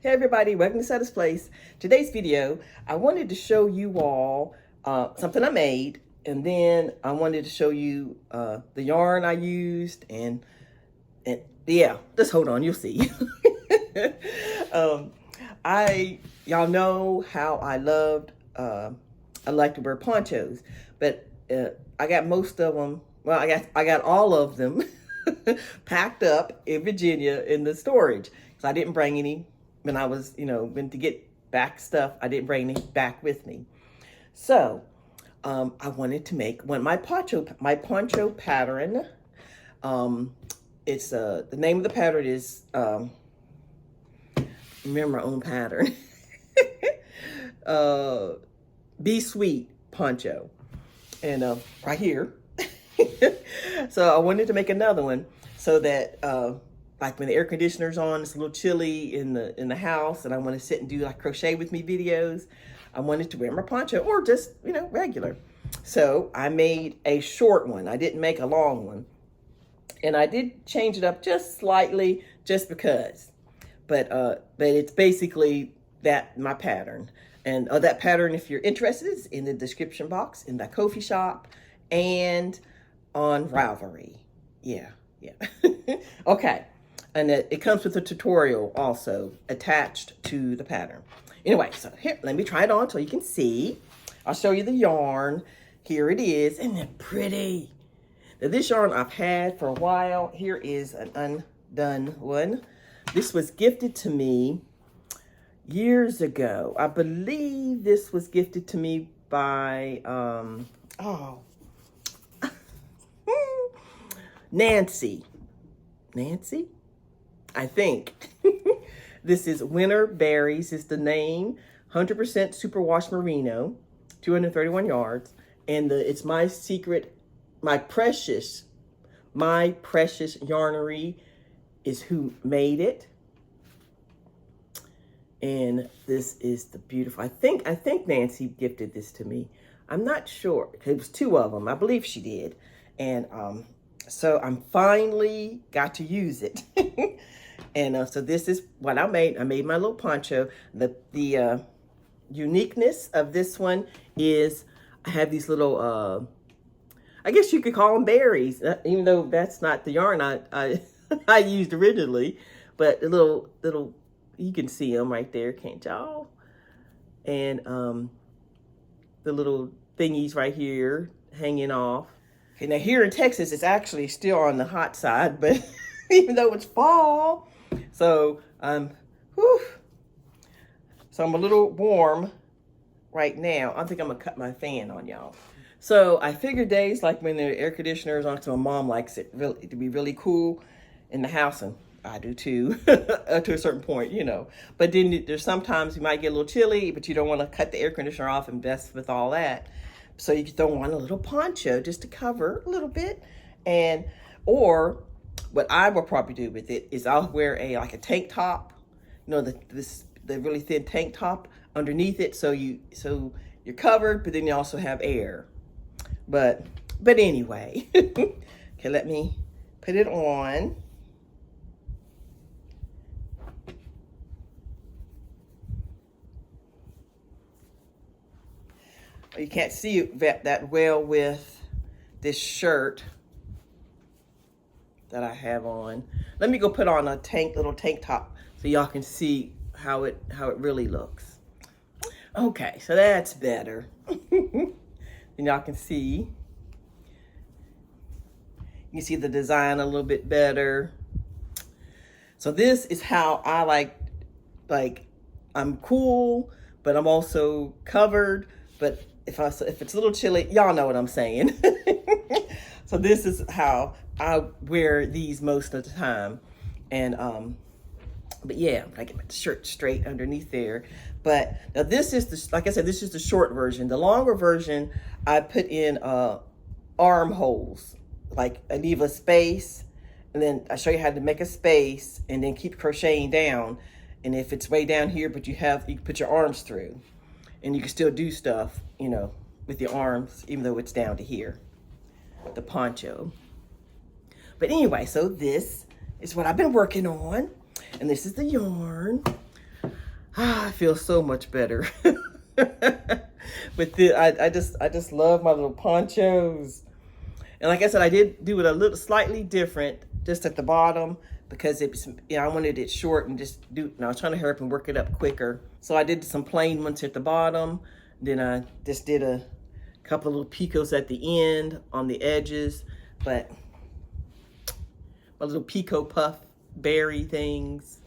Hey everybody, welcome to SETTA'S Place. Today's video, I wanted to show you all something I made, and then I wanted to show you the yarn I used, and yeah, just hold on, you'll see. Y'all know how I like to wear ponchos, but I got most of them. Well, I got all of them packed up in Virginia in the storage. So I didn't bring any when I was, went to get back stuff. I didn't bring any back with me. So I wanted to make my poncho pattern. It's the name of the pattern is remember my own pattern. Be Sweet Poncho, and right here. So I wanted to make another one so that like when the air conditioner's on, it's a little chilly in the house, and I want to sit and do like crochet with me videos. I wanted to wear my poncho, or just regular. So I made a short one. I didn't make a long one, and I did change it up just slightly, just because. But it's basically my pattern, and that pattern, if you're interested, is in the description box in the Ko-fi shop and on Ravelry. Yeah. Okay. And it comes with a tutorial also attached to the pattern. Anyway, so here, let me try it on so you can see. I'll show you the yarn. Here it is. Isn't it pretty? Now, this yarn I've had for a while. Here is an undone one. This was gifted to me years ago. I believe this was gifted to me by, Nancy, I think. This is Winter Berries is the name. 100% superwash merino, 231 yards. And it's my secret, my precious yarnery is who made it. And this is the beautiful, I think Nancy gifted this to me. I'm not sure. It was two of them. I believe she did. And so I'm finally got to use it. And so this is what I made. I made my little poncho. The uniqueness of this one is I have these little, I guess you could call them berries, even though that's not the yarn I used originally. But the little, you can see them right there, can't y'all? And the little thingies right here hanging off. Okay, now here in Texas, it's actually still on the hot side, but even though it's fall, so I'm a little warm right now. I think I'm gonna cut my fan on y'all. So I figure days like when the air conditioner is on, so my mom likes it really to be really cool in the house, and I do too, to a certain point, But then there's sometimes you might get a little chilly, but you don't want to cut the air conditioner off and mess with all that. So you throw on a little poncho just to cover a little bit. Or what I will probably do with it is I'll wear like a tank top, the really thin tank top underneath it, so you're covered, but then you also have air. But anyway, okay, let me put it on. You can't see that well with this shirt that I have on. Let me go put on a little tank top so y'all can see how it really looks. Okay, so that's better. And y'all can see. You can see the design a little bit better. So this is how I like I'm cool, but I'm also covered. But if it's a little chilly, y'all know what I'm saying. So this is how I wear these most of the time. And but yeah, I get my shirt straight underneath there. But now this is like I said, this is the short version. The longer version, I put in armholes. Like I leave a space, and then I show you how to make a space, and then keep crocheting down. And if it's way down here, but you can put your arms through. And you can still do stuff, with your arms, even though it's down to here, the poncho. But anyway, so this is what I've been working on. And this is the yarn. I feel so much better. But I just love my little ponchos. And like I said, I did do it a little slightly different, just at the bottom, because it's, I wanted it short and just do, I was trying to hurry up and work it up quicker. So I did some plain ones at the bottom. Then I just did a couple of little picos at the end on the edges, but my little pico puff berry things.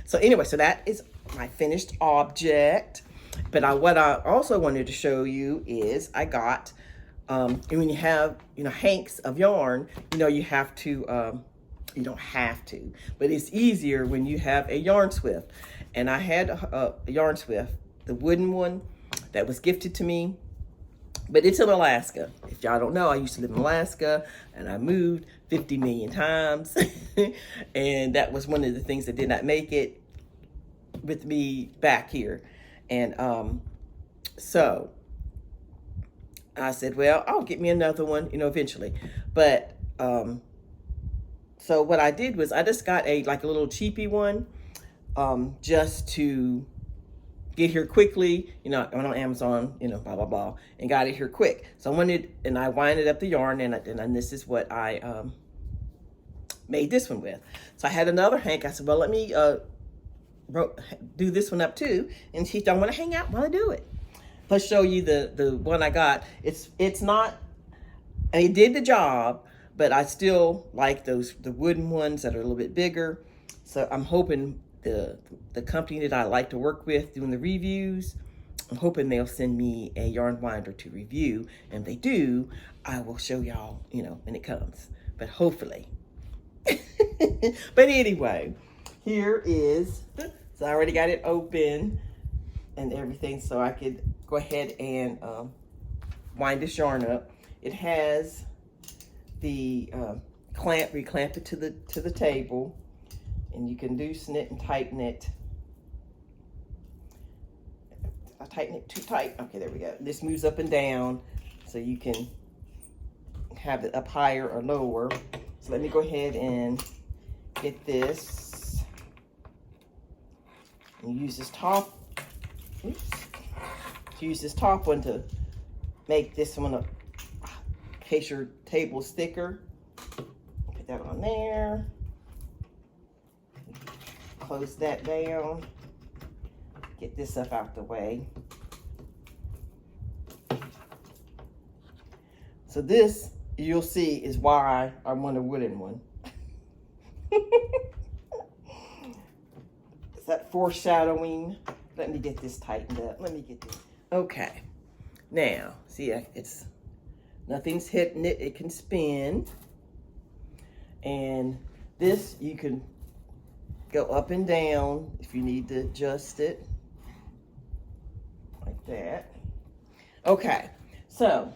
So anyway, so that is my finished object. But what I also wanted to show you is I got, when you have, hanks of yarn, you have to, you don't have to, but it's easier when you have a yarn swift. And I had a yarn swift, the wooden one that was gifted to me, but it's in Alaska. If y'all don't know, I used to live in Alaska and I moved 50 million times. And that was one of the things that did not make it with me back here. And so I said, well, I'll get me another one, eventually. But so what I did was I just got a little cheapy one, just to get here quickly. I went on Amazon, blah blah blah, and got it here quick. So I winded up the yarn, and this is what I made this one with. So I had another hank. I said, well, let me do this one up too, and see if y'all want to hang out while I do it. Let's show you the one I got. It's not, it did the job, but I still like the wooden ones that are a little bit bigger. So I'm hoping the company that I like to work with doing the reviews, I'm hoping they'll send me a yarn winder to review. And if they do, I will show y'all, when it comes. But hopefully. But anyway, here is, so I already got it open and everything, so I could go ahead and wind this yarn up. It has the clamp, we clamp it to the table, and you can loosen it and tighten it. I tighten it too tight. Okay, there we go. This moves up and down, so you can have it up higher or lower. So let me go ahead and get this. And use this top. Oops. Use this top one to make this one in case your table's thicker. Put that on there. Close that down. Get this up out the way. So this, you'll see, is why I want a wooden one. Is that foreshadowing? Let me get this tightened up. Let me get this. Okay. Now, see, it's nothing's hitting it. It can spin. And this, you can go up and down if you need to adjust it. Like that. Okay. So,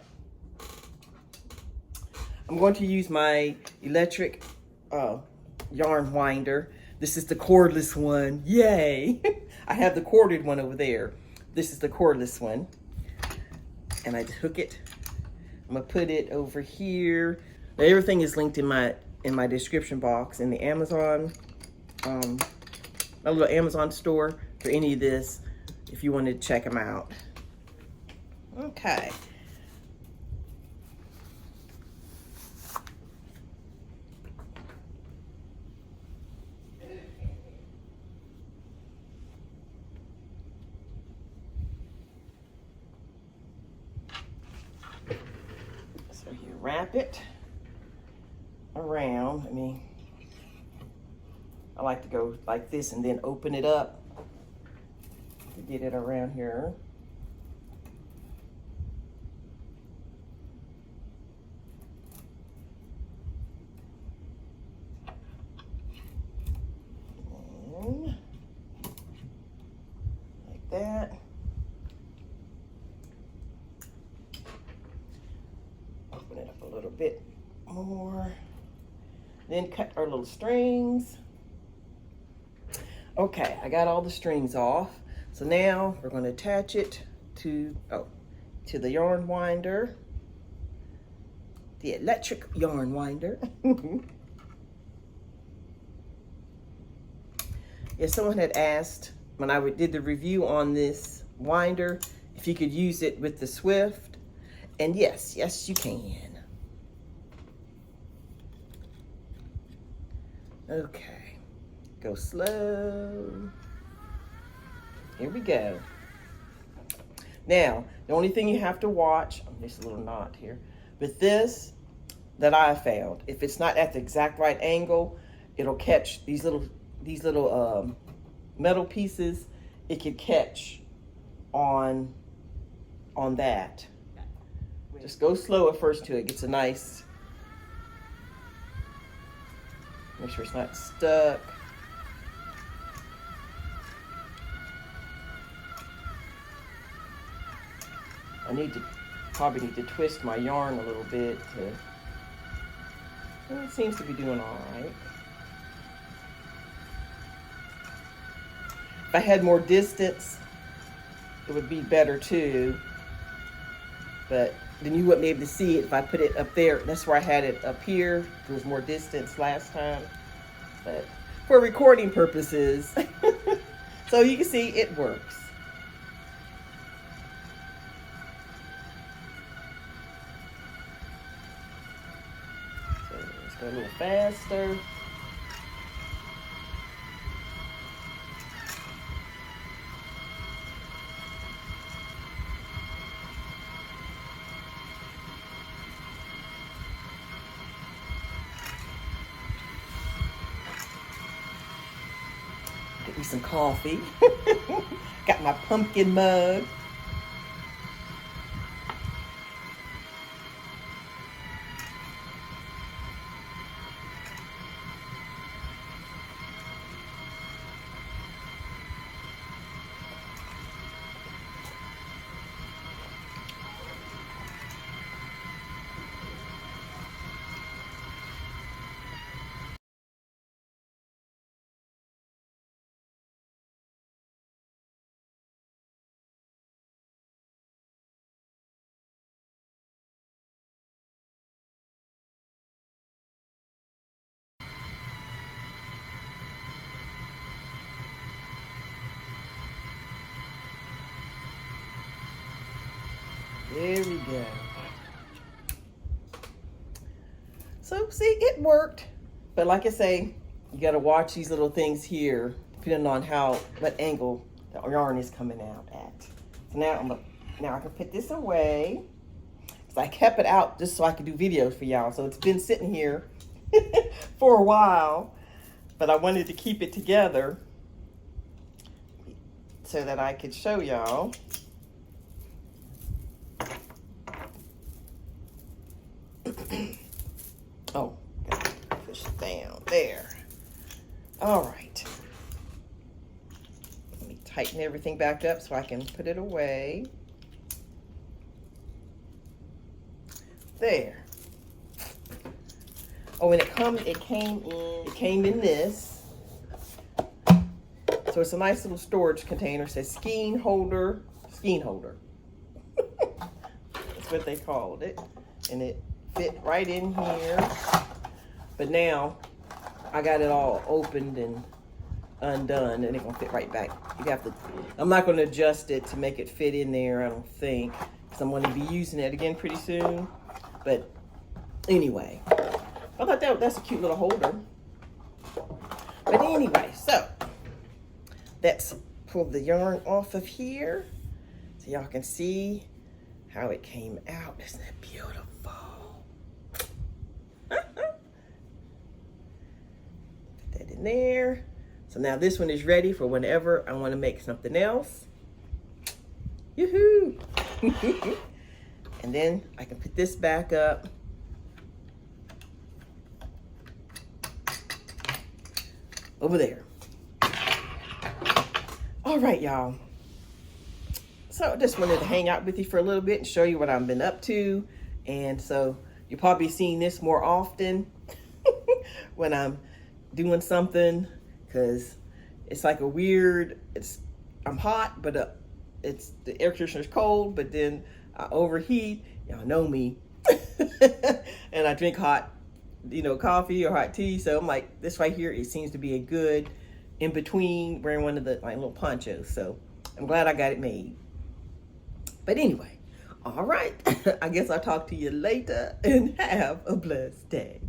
I'm going to use my electric yarn winder. This is the cordless one. Yay! I have the corded one over there. This is the cordless one. And I hook it. I'm gonna put it over here. Now, everything is linked in my description box in the Amazon, my little Amazon store for any of this, if you want to check them out. Okay. So you wrap it around. I like to go like this and then open it up to get it around here. And like that. Open it up a little bit more. Then cut our little strings. Okay, I got all the strings off. So now we're going to attach it to the yarn winder, the electric yarn winder. Yeah, someone had asked when I did the review on this winder, if you could use it with the Swift. And yes, yes you can. Okay, go slow. Here we go. Now, the only thing you have to watch, there's a little knot here, with this that I found, if it's not at the exact right angle, it'll catch these little metal pieces. It could catch on that. Just go slow at first till it gets a nice, make sure it's not stuck. Probably need to twist my yarn a little bit well, it seems to be doing all right. If I had more distance, it would be better too. But then you wouldn't be able to see it if I put it up there. That's where I had it up here. There was more distance last time. But for recording purposes, so you can see it works. So let's go a little faster. Get me some coffee. Got my pumpkin mug. There we go. So see, it worked. But like I say, you got to watch these little things here, depending on what angle the yarn is coming out at. So now I can put this away. So I kept it out just so I could do videos for y'all. So it's been sitting here for a while, but I wanted to keep it together so that I could show y'all. Oh, gotta push it down there. All right. Let me tighten everything back up so I can put it away. There. Oh, and it came in this. So it's a nice little storage container. It says skein holder. That's what they called it. And it fit right in here. But now I got it all opened and undone, and it's gonna fit right back. I'm not gonna adjust it to make it fit in there, I don't think, because I'm gonna be using it again pretty soon. But anyway, I thought that's a cute little holder. But anyway, so let's pull the yarn off of here so y'all can see how it came out. Isn't that beautiful? Put that in there. So now this one is ready for whenever I want to make something else. Yoo-hoo! And then I can put this back up. Over there. All right, y'all. So I just wanted to hang out with you for a little bit and show you what I've been up to. And so you're probably seeing this more often when I'm doing something, because it's like a weird, I'm hot, but the air conditioner's cold, but then I overheat. Y'all know me. And I drink hot, coffee or hot tea. So I'm like, this right here, it seems to be a good in between wearing one of the like little ponchos. So I'm glad I got it made. But anyway, all right. I guess I'll talk to you later and have a blessed day.